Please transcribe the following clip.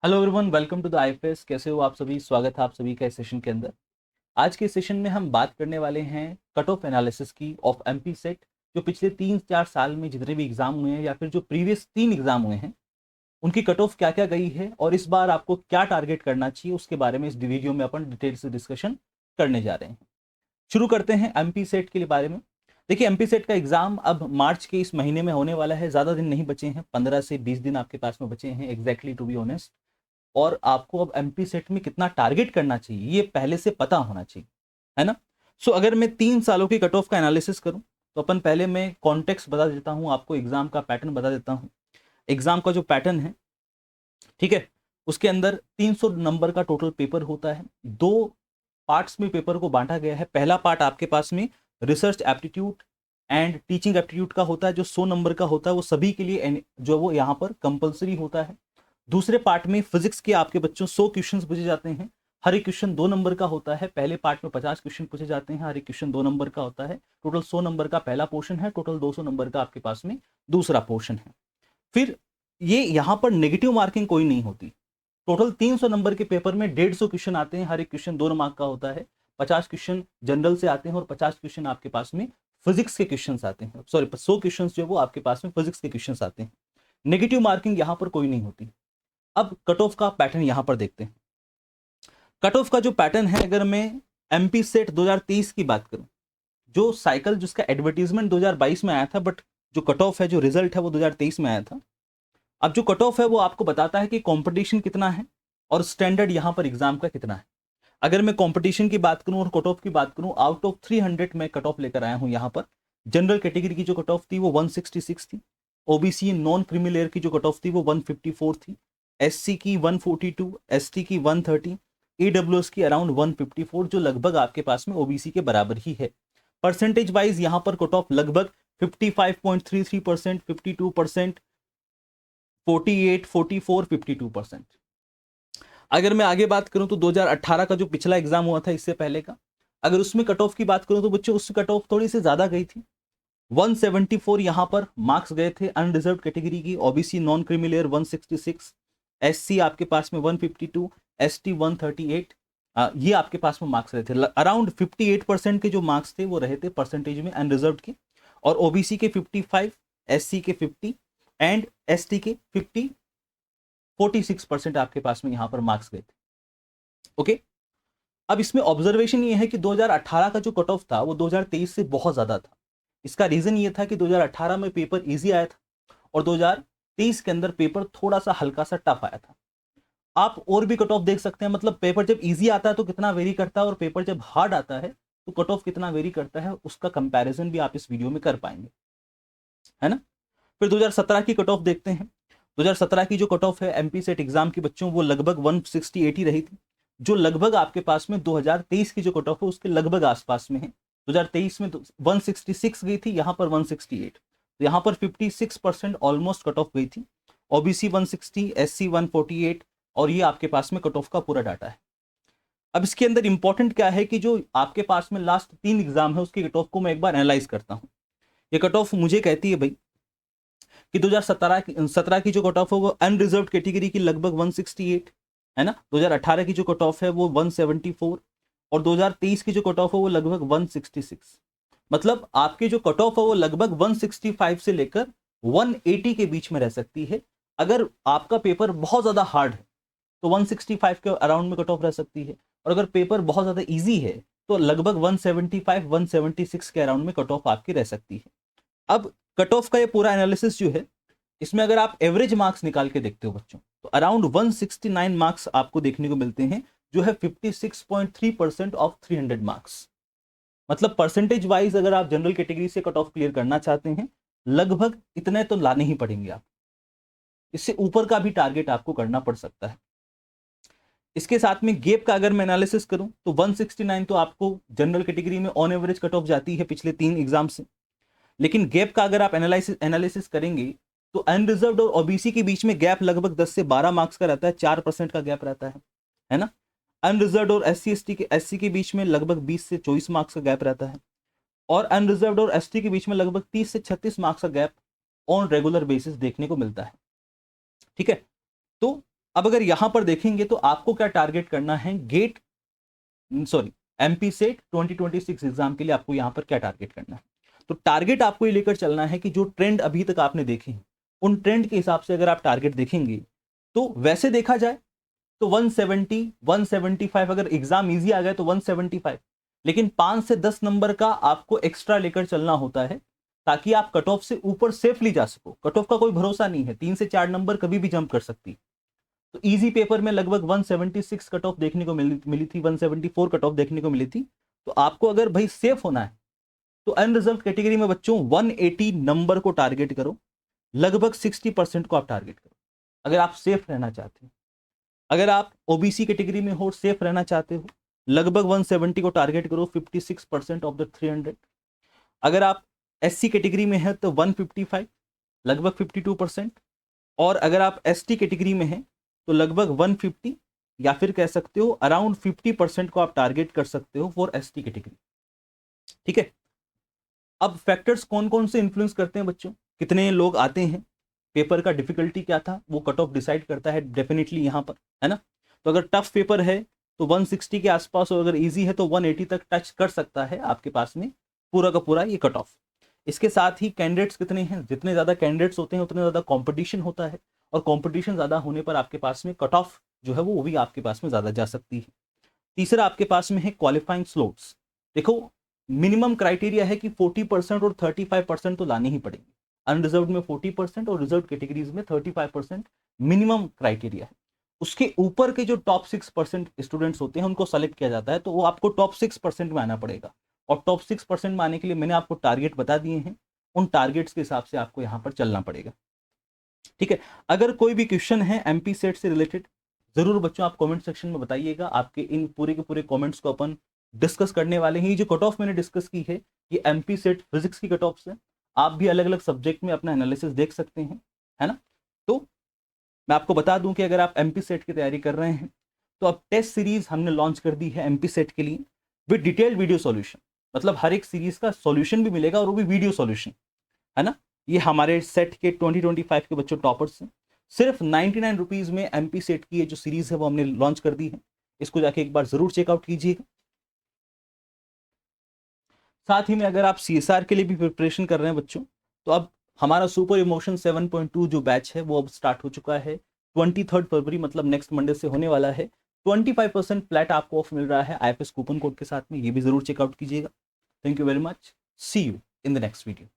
Hello everyone, welcome to the IFS. कैसे हो आप सभी? स्वागत है आप सभी का इस सेशन के अंदर। आज के सेशन में हम बात करने वाले हैं कट ऑफ एनालिसिस की ऑफ एमपी सेट। जो पिछले 3-4 साल में जितने भी एग्जाम हुए हैं या फिर जो प्रीवियस 3 एग्जाम हुए हैं उनकी कट ऑफ क्या क्या गई है और इस बार आपको क्या टारगेट करना चाहिए उसके बारे में इस वीडियो में अपन डिटेल से डिस्कशन करने जा रहे हैं। शुरू करते हैं एमपी सेट के बारे में। देखिए, एमपी सेट का एग्जाम अब मार्च के इस महीने में होने वाला है। ज़्यादा दिन नहीं बचे हैं, 15 से 20 दिन आपके पास में बचे हैं एग्जैक्टली, टू बी ऑनेस्ट। और आपको अब एमपी सेट में कितना टारगेट करना चाहिए ये पहले से पता होना चाहिए, है ना। सो अगर मैं 3 सालों की कट ऑफ का एनालिसिस करूं तो अपन पहले मैं कॉन्टेक्स्ट बता देता हूं आपको, एग्जाम का पैटर्न बता देता हूं। एग्जाम का जो पैटर्न है, ठीक है, उसके अंदर 300 नंबर का टोटल पेपर होता है। दो पार्ट्स में पेपर को बांटा गया है। पहला पार्ट आपके पास में research aptitude and teaching aptitude का होता है, जो 100 नंबर का होता है, वो सभी के लिए जो वो यहाँ पर कंपलसरी होता है। दूसरे पार्ट में फिजिक्स के आपके बच्चों 100 क्वेश्चंस पूछे जाते हैं। हर एक क्वेश्चन 2 नंबर का होता है। पहले पार्ट में 50 क्वेश्चन पूछे जाते हैं, हर एक क्वेश्चन 2 नंबर का होता है। टोटल 100 नंबर का पहला पोर्शन है, टोटल 200 नंबर का आपके पास में दूसरा पोर्शन है। फिर ये यहाँ पर नेगेटिव मार्किंग कोई नहीं होती। टोटल 300 नंबर के पेपर में 150 क्वेश्चन आते हैं, हर एक क्वेश्चन 2 मार्क का होता है। 50 क्वेश्चन जनरल से आते हैं और 50 क्वेश्चन आपके पास में फिजिक्स के क्वेश्चन आते हैं। सॉरी, 100 क्वेश्चन जो है वो आपके पास में फिजिक्स के क्वेश्चन आते हैं। नेगेटिव मार्किंग यहाँ पर कोई नहीं होती। अब कट ऑफ का पैटर्न यहां पर देखते हैं। कट ऑफ का जो पैटर्न है, अगर मैं एमपी सेट 2023 की बात करूं, जो साइकिल जिसका एडवर्टीजमेंट 2022 में आया था, बट जो कट ऑफ है, जो रिजल्ट है, वो 2023 में आया था। अब जो कट ऑफ है वो आपको बताता है कि कंपटीशन कितना है और स्टैंडर्ड यहां पर एग्जाम का कितना है। अगर मैं कंपटीशन की बात करूं और कट ऑफ की बात करूं, आउट ऑफ 300 मैं कट ऑफ लेकर आया हूं यहां पर। जनरल कैटेगरी की जो कट ऑफ थी वो 166 थी। ओबीसी नॉन क्रीमी लेयर की जो कट ऑफ थी वो 154 थी। एससी की 142, एसटी की 130, ईडब्ल्यूएस की अराउंड 154, जो लगभग आपके पास में ओबीसी के बराबर ही है। परसेंटेज वाइज यहां पर कट ऑफ लगभग 55.33%, 52%, 48, 44, 52%। अगर मैं आगे बात करूं तो 2018 का जो पिछला एग्जाम हुआ था इससे पहले का, अगर उसमें कट ऑफ की बात करूं तो बच्चों उस कट ऑफ थोड़ी सी ज्यादा गई थी। 174 यहां पर मार्क्स गए थे अनरिजर्व कैटेगरी की। OBC non creamy layer 166, SC आपके पास में 152, एसटी 138। ये आपके पास में मार्क्स रहे थे। अराउंड 58% के जो मार्क्स थे वो रहे थे परसेंटेज में अनरिजर्व के। और ओबीसी के 55, एससी के 50 एंड एसटी के 46% आपके पास में यहां पर मार्क्स गए थे। ओके। अब इसमें ऑब्जर्वेशन ये है कि 2018 का जो कट ऑफ था वो 2023 से बहुत ज्यादा था। इसका रीजन ये था कि 2018 में पेपर इजी आया था और 2023 के अंदर पेपर थोड़ा सा हल्का सा टफ आया था। आप और भी कट ऑफ देख सकते हैं, मतलब पेपर जब इजी आता है तो कितना वेरी करता है और पेपर जब हार्ड आता है तो कट ऑफ कितना वेरी करता है, उसका कंपैरिजन भी आप इस वीडियो में कर पाएंगे, है ना। फिर 2017 की कट ऑफ देखते हैं। 2017 की जो कट ऑफ है एमपी सेट एग्जाम के बच्चों, वो लगभग 168 ही रही थी, जो लगभग आपके पास में 2023 की जो कट ऑफ है उसके लगभग आसपास में है। 2023 में 166 गई थी, यहाँ पर 168, तो यहाँ पर 56% ऑलमोस्ट कट ऑफ गई थी। ओबीसी 160, एससी 148, और ये आपके पास में कट ऑफ का पूरा डाटा है। अब इसके अंदर इंपॉर्टेंट क्या है कि जो आपके पास में लास्ट 3 एग्जाम है उसकी कट ऑफ को मैं एक बार एनालाइज करता हूँ। ये कट ऑफ मुझे कहती है भाई कि 2017 की जो कट ऑफ है वो अनरिजर्व कैटेगरी की लगभग 168, है ना। 2018 की जो कट ऑफ है वो 174 और 2023 की जो कट ऑफ है वो लगभग 166। मतलब आपकी जो कट ऑफ है वो लगभग 165 से लेकर 180 के बीच में रह सकती है। अगर आपका पेपर बहुत ज्यादा हार्ड है तो 165 के अराउंड में कट ऑफ रह सकती है, और अगर पेपर बहुत ज्यादा इजी है तो लगभग 175, 176 के अराउंड में कट ऑफ आपकी रह सकती है। अब कट ऑफ का ये पूरा एनालिसिस जो है, इसमें अगर आप एवरेज मार्क्स निकाल के देखते हो बच्चों, तो अराउंड 169 मार्क्स आपको देखने को मिलते हैं, जो है 56.3% ऑफ 300 मार्क्स। मतलब परसेंटेज वाइज अगर आप जनरल कैटेगरी से कट ऑफ क्लियर करना चाहते हैं, लगभग इतने तो लाने ही पड़ेंगे आप। इससे ऊपर का भी टारगेट आपको करना पड़ सकता है। इसके साथ में गैप का अगर मैं एनालिसिस करूं तो 169 तो आपको जनरल कैटेगरी में ऑन एवरेज कट ऑफ जाती है पिछले 3 एग्जाम से। लेकिन गैप का अगर आप एनालिसिस करेंगे तो अनरिजर्व्ड और ओबीसी के बीच में गैप लगभग 10 से 12 मार्क्स का रहता है, 4% का गैप रहता है ना। अनरिजर्व्ड और एससी के बीच में लगभग 20 से 24 मार्क्स का गैप रहता है, और अनरिजर्व्ड और एसटी के बीच में लगभग 30 से 36 मार्क्स का गैप ऑन रेगुलर बेसिस देखने को मिलता है। ठीक है। तो अब अगर यहां पर देखेंगे तो आपको क्या टारगेट करना है, एमपी सेट 2026 एग्जाम के लिए आपको यहां पर क्या टारगेट करना है। तो टारगेट आपको ये लेकर चलना है कि जो ट्रेंड अभी तक आपने देखे हैं उन ट्रेंड के हिसाब से अगर आप टारगेट देखेंगे तो वैसे देखा जाए तो 170 175, अगर एग्जाम इजी आ गया तो 175, लेकिन 5 से 10 नंबर का आपको एक्स्ट्रा लेकर चलना होता है ताकि आप कट ऑफ से ऊपर सेफली जा सको। कट ऑफ का कोई भरोसा नहीं है, 3 से 4 नंबर कभी भी जंप कर सकती है। तो इजी पेपर में लगभग 176 कट ऑफ देखने को मिली थी, 174 कट ऑफ देखने को मिली थी। तो आपको अगर भाई सेफ होना है तो अनरिजर्व कैटेगरी में बच्चों 180 नंबर को टारगेट करो, लगभग 60% को आप टारगेट करो अगर आप सेफ रहना चाहते हो। अगर आप ओबीसी कैटेगरी में हो, सेफ रहना चाहते हो, लगभग 170 को टारगेट करो, 56% ऑफ द 300। अगर आप एससी कैटेगरी में है तो 155, लगभग 52%। और अगर आप एसटी कैटेगरी में हैं तो लगभग 150 या फिर कह सकते हो अराउंड 50% को आप टारगेट कर सकते हो फॉर एसटी कैटेगरी। ठीक है, अब फैक्टर्स कौन कौन से इन्फ्लुएंस करते हैं बच्चों, कितने लोग आते हैं, पेपर का डिफिकल्टी क्या था, वो कट ऑफ डिसाइड करता है डेफिनेटली यहां पर, है ना। तो अगर टफ पेपर है तो 160 के आसपास, और अगर इजी है तो 180 तक टच कर सकता है आपके पास में पूरा का पूरा ये कट ऑफ। इसके साथ ही कैंडिडेट्स कितने हैं, जितने ज्यादा कैंडिडेट्स होते हैं उतने ज्यादा कंपटीशन होता है, और कंपटीशन ज्यादा होने पर आपके पास में कट ऑफ जो है वो भी आपके पास में ज्यादा जा सकती है। तीसरा आपके पास में है क्वालिफाइंग स्लोट्स। देखो मिनिमम क्राइटेरिया है कि 40% और 35% तो लाने ही पड़ेंगे। अनरिजर्व में 40% और रिजर्व कैटेगरीज में 35% मिनिमम क्राइटेरिया है। उसके ऊपर के जो टॉप 6% स्टूडेंट्स होते हैं उनको सेलेक्ट किया जाता है, तो वो आपको टॉप 6% में आना पड़ेगा। और टॉप 6% में आने के लिए मैंने आपको टारगेट बता दिए हैं, उन टारगेट्स के हिसाब से आपको यहां पर चलना पड़ेगा। ठीक है, अगर कोई भी क्वेश्चन है एमपी सेट से रिलेटेड जरूर बच्चों आप कमेंट सेक्शन में बताइएगा। आपके इन पूरे के पूरे कमेंट्स को अपन डिस्कस करने वाले हैं। ये जो कट ऑफ मैंने डिस्कस की है ये एमपी सेट फिजिक्स की कट ऑफ है। आप भी अलग अलग सब्जेक्ट में अपना एनालिसिस देख सकते हैं, है ना। तो मैं आपको बता दूं कि अगर आप एमपी सेट की तैयारी कर रहे हैं तो अब टेस्ट सीरीज हमने लॉन्च कर दी है एमपी सेट के लिए विद डिटेल्ड वीडियो सॉल्यूशन। मतलब हर एक सीरीज का सॉल्यूशन भी मिलेगा और वो भी वीडियो सॉल्यूशन, है ना। ये हमारे सेट के 2025 के बच्चों टॉपर्स हैं। सिर्फ 99 रुपीज में एमपी सेट की ये जो सीरीज है वो हमने लॉन्च कर दी है। इसको जाके एक बार जरूर चेकआउट कीजिएगा। साथ ही में अगर आप सीएसआर के लिए भी प्रिपरेशन कर रहे हैं बच्चों, तो अब हमारा सुपर इमोशन 7.2 जो बैच है वो अब स्टार्ट हो चुका है। 23 फरवरी मतलब नेक्स्ट मंडे से होने वाला है। 25% फ्लैट आपको ऑफ मिल रहा है आईएफएस कूपन कोड के साथ में, ये भी जरूर चेकआउट कीजिएगा। Thank you very much, see you in the next video.